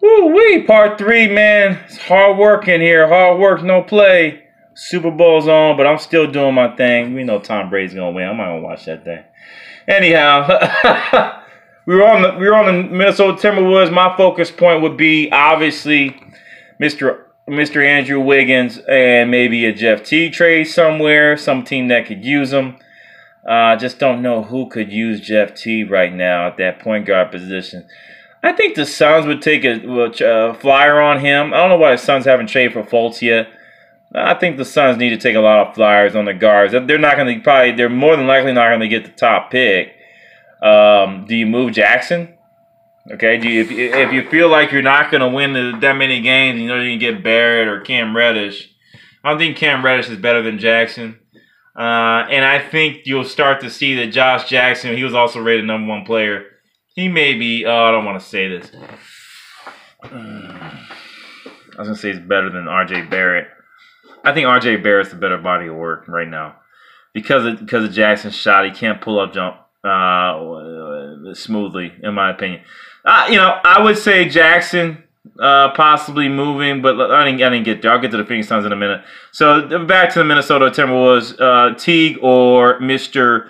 Woo-wee, part 3, man. It's hard work in here. Hard work, no play. Super Bowl's on, but I'm still doing my thing. We know Tom Brady's gonna win. I'm not gonna watch that thing. Anyhow, we were on the Minnesota Timberwolves. My focus point would be obviously Mr. Andrew Wiggins and maybe a Jeff T trade somewhere. Some team that could use him. Just don't know who could use Jeff T right now at that point guard position. I think the Suns would take a flyer on him. I don't know why the Suns haven't traded for Fultz yet. I think the Suns need to take a lot of flyers on the guards. They're not going to they're more than likely not going to get the top pick. Do you move Jackson? Okay, if you feel like you're not going to win that many games, you know you can get Barrett or Cam Reddish. I don't think Cam Reddish is better than Jackson. And I think you'll start to see that Josh Jackson, he was also rated #1 player. He may be, I don't want to say this. I was going to say he's better than R.J. Barrett. I think R.J. Barrett's the better body of work right now. Because of Jackson's shot, he can't pull up jump smoothly, in my opinion. I would say Jackson possibly moving, but I didn't get there. I'll get to the Phoenix Suns in a minute. So back to the Minnesota Timberwolves. Teague or Mr.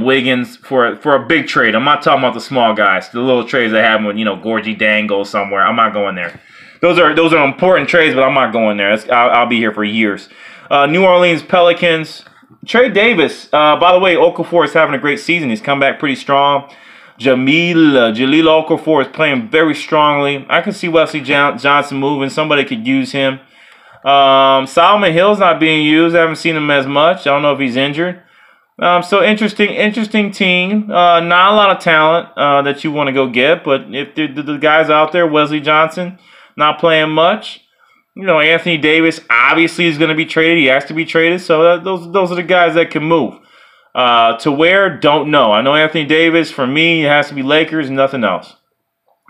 Wiggins for a big trade. I'm not talking about the small guys, the little trades they have with Gorgie Dangle somewhere. I'm not going there. Those are important trades, but I'm not going there. I'll be here for years. New Orleans Pelicans. Trey Davis. By the way, Okafor is having a great season. He's come back pretty strong. Jaleel Okafor is playing very strongly. I can see Wesley Johnson moving. Somebody could use him. Solomon Hill's not being used. I haven't seen him as much. I don't know if he's injured. So interesting team. Not a lot of talent that you want to go get, but if the guys out there, Wesley Johnson, not playing much. Anthony Davis obviously is going to be traded. He has to be traded. So those are the guys that can move. To where, don't know. I know Anthony Davis, for me, it has to be Lakers, nothing else.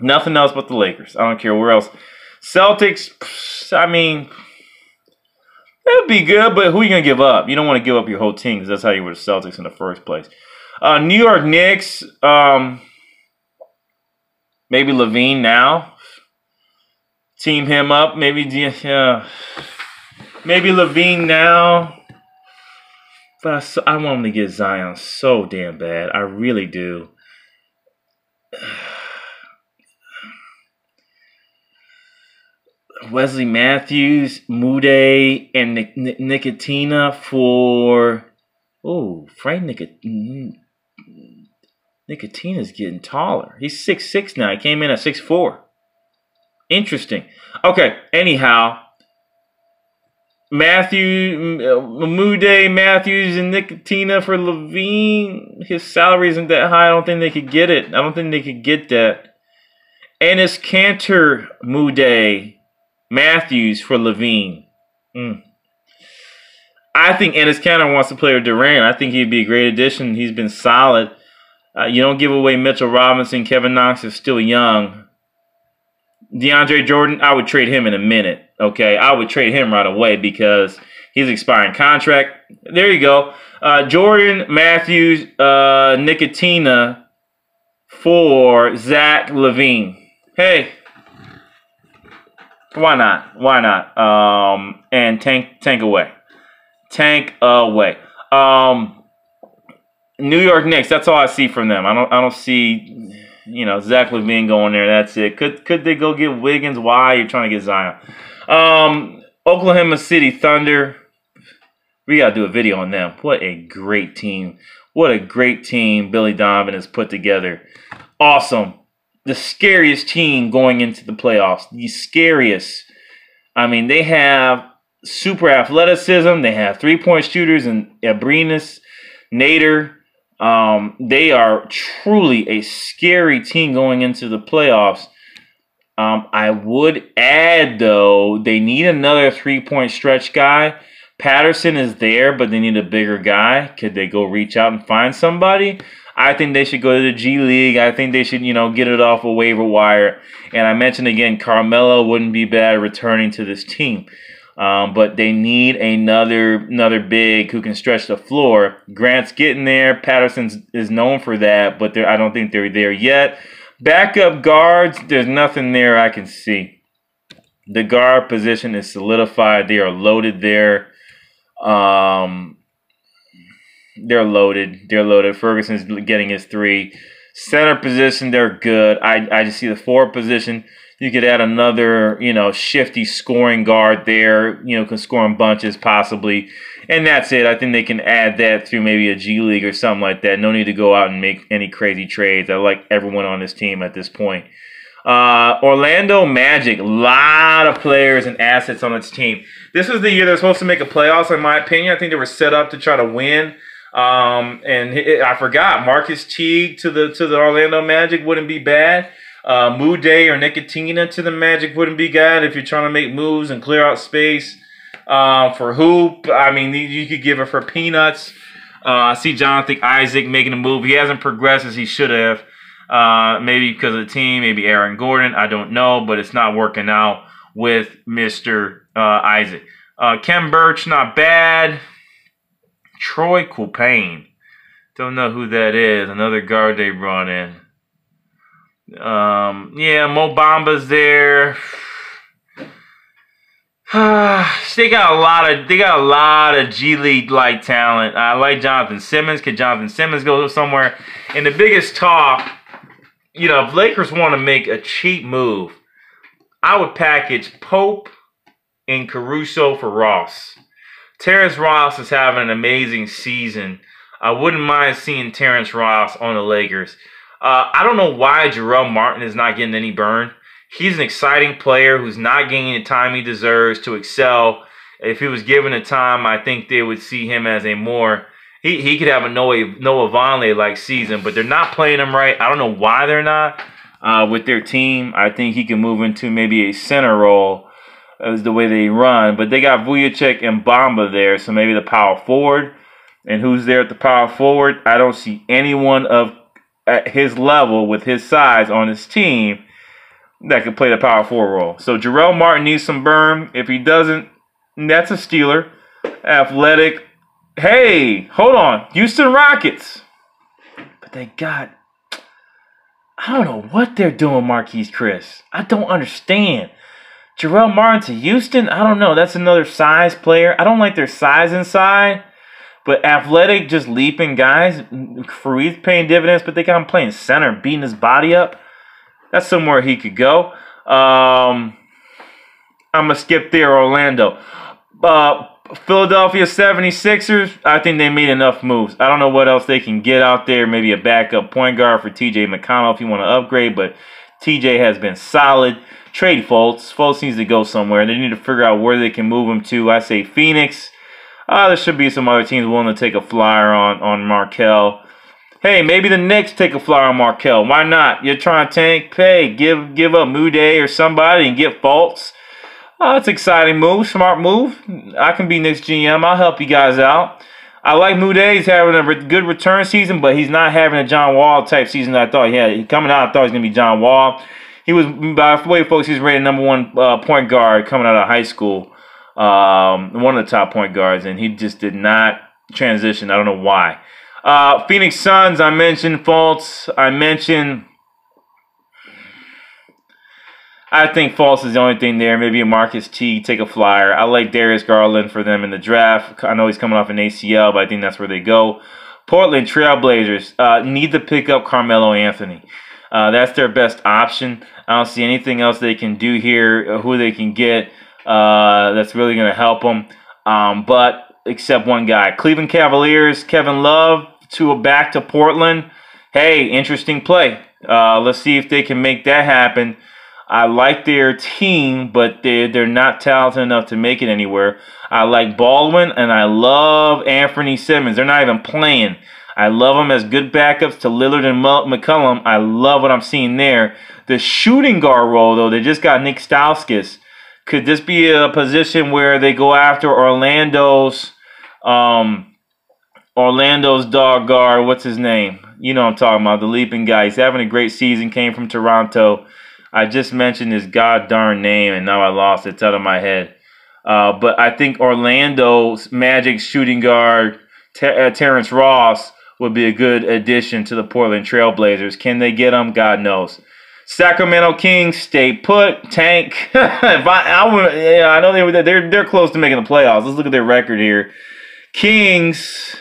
Nothing else but the Lakers. I don't care where else. Celtics, I mean, it would be good, but who are you going to give up? You don't want to give up your whole team because that's how you were the Celtics in the first place. New York Knicks, maybe Lavine now. Team him up. Maybe Lavine now. But I want him to get Zion so damn bad. I really do. Wesley Matthews, Mude, and Nicotina for... Oh, Frank Nicotina's getting taller. He's 6'6" now. He came in at 6'4". Interesting. Okay, anyhow. Mude, Matthews, and Nicotina for Lavine. His salary isn't that high. I don't think they could get it. I don't think they could get that. Enes Kanter, Mude, Matthews for Lavine. I think Enes Kanter wants to play with Durant. I think he'd be a great addition. He's been solid. You don't give away Mitchell Robinson. Kevin Knox is still young. DeAndre Jordan, I would trade him in a minute. Okay, I would trade him right away because he's expiring contract. There you go. Jordan, Matthews, Nicotina for Zach LaVine. Hey, why not? Why not? And tank away. Tank away. New York Knicks. That's all I see from them. I don't see. Zach LaVine going there. That's it. Could they go get Wiggins? Why? You're trying to get Zion. Oklahoma City Thunder. We got to do a video on them. What a great team. What a great team Billy Donovan has put together. Awesome. The scariest team going into the playoffs. The scariest. I mean, they have super athleticism. They have three-point shooters and Abrinas, Nader. They are truly a scary team going into the playoffs. I would add, though, they need another three-point stretch guy. Patterson is there, but they need a bigger guy. Could they go reach out and find somebody? I think they should go to the G League. I think they should, get it off a waiver wire. And I mentioned again, Carmelo wouldn't be bad returning to this team. But they need another big who can stretch the floor. Grant's getting there. Patterson is known for that, but I don't think they're there yet. Backup guards, there's nothing there I can see. The guard position is solidified. They are loaded there. They're loaded. They're loaded. Ferguson's getting his 3. Center position, they're good. I just see the forward position. You could add another, shifty scoring guard there. Can score in bunches possibly. And that's it. I think they can add that through maybe a G League or something like that. No need to go out and make any crazy trades. I like everyone on this team at this point. Orlando Magic, a lot of players and assets on its team. This was the year they're supposed to make a playoffs, in my opinion. I think they were set up to try to win. I forgot, Marcus Teague to the Orlando Magic wouldn't be bad. Mude or Nicotina to the Magic wouldn't be bad if you're trying to make moves and clear out space. For Hoop, I mean, you could give it for peanuts. I see Jonathan Isaac making a move. He hasn't progressed as he should have. Maybe because of the team, maybe Aaron Gordon. I don't know, but it's not working out with Mr. Isaac. Ken Birch, not bad. Troy Coupane. Don't know who that is. Another guard they brought in. Yeah, Mo Bamba's there. They got a lot of G League like talent. I like Jonathan Simmons. Could Jonathan Simmons go somewhere? And the biggest talk, if Lakers want to make a cheap move, I would package Pope and Caruso for Ross. Terrence Ross is having an amazing season. I wouldn't mind seeing Terrence Ross on the Lakers. I don't know why Jarrell Martin is not getting any burn. He's an exciting player who's not getting the time he deserves to excel. If he was given the time, I think they would see him as a more... He could have a Noah Vonleh-like season, but they're not playing him right. I don't know why they're not with their team. I think he can move into maybe a center role as the way they run. But they got Vujacic and Bamba there, so maybe the power forward. And who's there at the power forward? I don't see anyone at his level with his size on his team that could play the power forward role. So Jarrell Martin needs some burn. If he doesn't, that's a stealer. Athletic. Hey, hold on. Houston Rockets. But they got... I don't know what they're doing, Marquise Chris. I don't understand. Jarrell Martin to Houston? I don't know. That's another size player. I don't like their size inside. But athletic, just leaping guys. Fareed's paying dividends, but they got him playing center, beating his body up. That's somewhere he could go. I'm going to skip there, Orlando. Philadelphia 76ers, I think they made enough moves. I don't know what else they can get out there. Maybe a backup point guard for TJ McConnell if you want to upgrade, but TJ has been solid. Trade Fultz. Fultz needs to go somewhere. They need to figure out where they can move him to. I say Phoenix. There should be some other teams willing to take a flyer on Markelle. Hey, maybe the Knicks take a flyer on Markelle. Why not? You're trying to tank. Hey, give up Mude or somebody and get Fultz. That's an exciting move. Smart move. I can be Knicks GM. I'll help you guys out. I like Mude. He's having a good return season, but he's not having a John Wall type season that I thought he had. Coming out, I thought he was going to be John Wall. He was, by the way, folks, he's rated #1 point guard coming out of high school. One of the top point guards, and he just did not transition. I don't know why. Phoenix Suns, I mentioned Fultz. I think Fultz is the only thing there. Maybe a Marcus Teague, take a flyer. I like Darius Garland for them in the draft. I know he's coming off an ACL, but I think that's where they go. Portland Trailblazers need to pick up Carmelo Anthony. That's their best option. I don't see anything else they can do here, who they can get that's really going to help them. But except one guy. Cleveland Cavaliers, Kevin Love back to Portland. Hey, interesting play. Let's see if they can make that happen. I like their team, but they're not talented enough to make it anywhere. I like Baldwin, and I love Anthony Simmons. They're not even playing. I love them as good backups to Lillard and McCollum. I love what I'm seeing there. The shooting guard role, though, they just got Nick Stauskas. Could this be a position where they go after Orlando's dog guard? What's his name? You know what I'm talking about, the leaping guy. He's having a great season, came from Toronto. I just mentioned his god darn name, and now I lost it. It's out of my head. But I think Orlando's Magic shooting guard, Terrence Ross, would be a good addition to the Portland Trailblazers. Can they get them? God knows. Sacramento Kings, stay put. Tank. I know they're close to making the playoffs. Let's look at their record here. Kings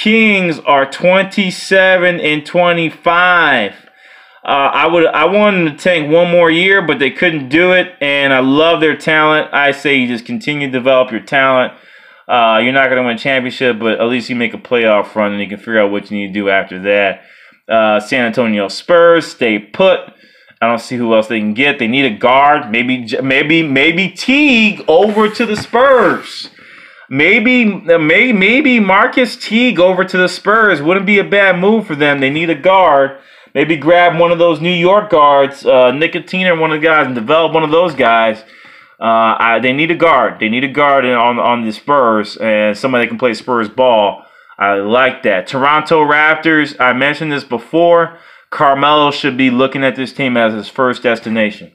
are 27-25. I wanted to tank one more year, but they couldn't do it, and I love their talent. I say you just continue to develop your talent. You're not going to win a championship, but at least you make a playoff run, and you can figure out what you need to do after that. San Antonio Spurs, stay put. I don't see who else they can get. They need a guard. Maybe Teague over to the Spurs. Maybe Marcus Teague over to the Spurs wouldn't be a bad move for them. They need a guard. Maybe grab one of those New York guards, Nicotina, one of the guys, and develop one of those guys. They need a guard. They need a guard on the Spurs, and somebody that can play Spurs ball. I like that. Toronto Raptors, I mentioned this before. Carmelo should be looking at this team as his first destination.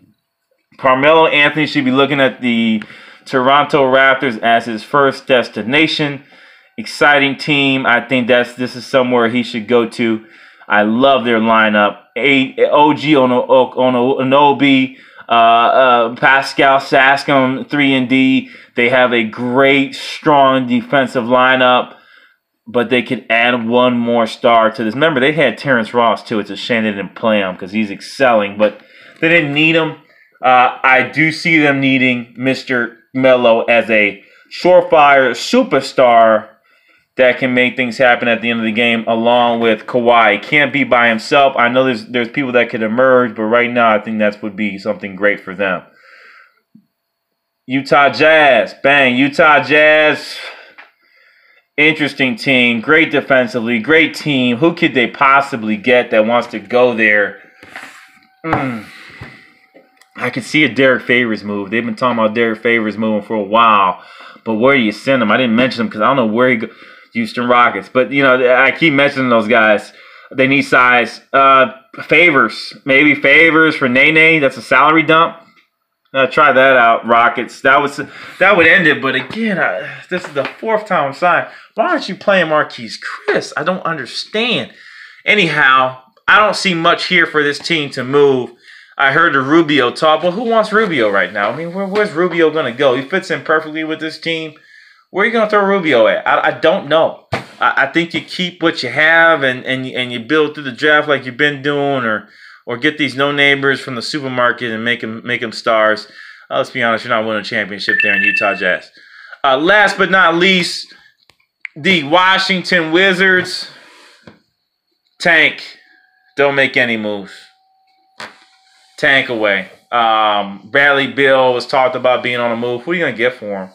Carmelo Anthony should be looking at the Toronto Raptors as his first destination. Exciting team. I think this is somewhere he should go to. I love their lineup. OG Anunoby, Pascal Siakam, 3-and-D. They have a great, strong defensive lineup, but they could add one more star to this. Remember, they had Terrence Ross, too. It's a shame they didn't play him because he's excelling, but they didn't need him. I do see them needing Mr. Melo as a surefire superstar that can make things happen at the end of the game, along with Kawhi. He can't be by himself. I know there's people that could emerge, but right now I think that would be something great for them. Utah Jazz. Bang. Utah Jazz. Interesting team. Great defensively. Great team. Who could they possibly get that wants to go there? I could see a Derek Favors move. They've been talking about Derek Favors moving for a while. But where do you send him? I didn't mention him because I don't know where he goes. Houston Rockets. But, you know, I keep mentioning those guys. They need size. Favors. Maybe Favors for Nene. That's a salary dump. Try that out, Rockets. That would end it. But again, this is the fourth time I'm signing. Why aren't you playing Marquise Chris? I don't understand. Anyhow, I don't see much here for this team to move. I heard the Rubio talk. Well, who wants Rubio right now? I mean, where's Rubio going to go? He fits in perfectly with this team. Where are you going to throw Rubio at? I don't know. I think you keep what you have and you build through the draft like you've been doing, or get these no-neighbors from the supermarket and make them stars. Let's be honest, you're not winning a championship there in Utah Jazz. Last but not least, the Washington Wizards. Tank. Don't make any moves. Tank away. Bradley Beal was talked about being on a move. Who are you going to get for him?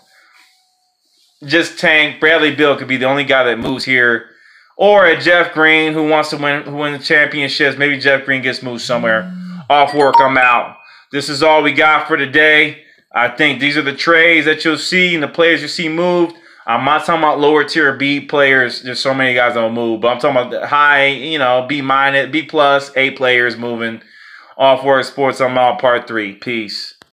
Just tank. Bradley Beal could be the only guy that moves here. Or a Jeff Green who wants to win the championships. Maybe Jeff Green gets moved somewhere. Off work, I'm out. This is all we got for today. I think these are the trades that you'll see and the players you see moved. I'm not talking about lower tier B players. There's so many guys that don't move. But I'm talking about the high, B minus, B plus, A players moving. Off work sports, I'm out. Part 3. Peace.